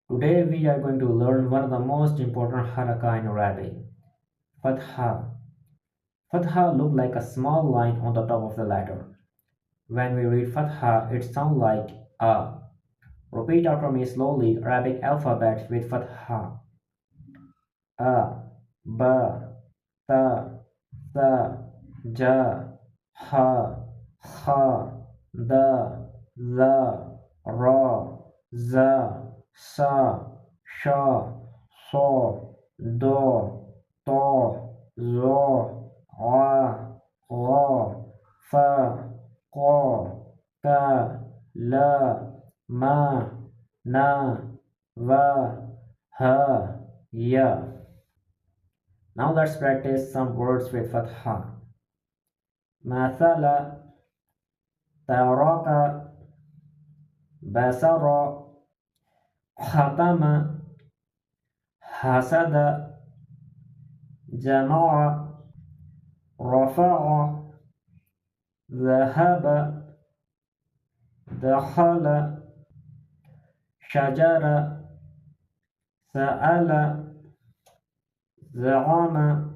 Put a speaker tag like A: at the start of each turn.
A: Today we are going to learn one of the most important haraka in Arabic, Fatha. Fatha looks like a small line on the top of the letter. When we read Fatha, it sounds like A. Repeat after me slowly Arabic alphabet with Fatha. A, B, T, S, J, H, H, D, Z, R, Z, S, Sh, So, Do, To, Zo, A, G, F, Q, K, L, M, N, V, H, Y. Now let's practice some words with Fatha. مثل, ترك, بصر, ختم, حسد, جمع, رفع, ذهب, دخل, شجر, سأل, زعم,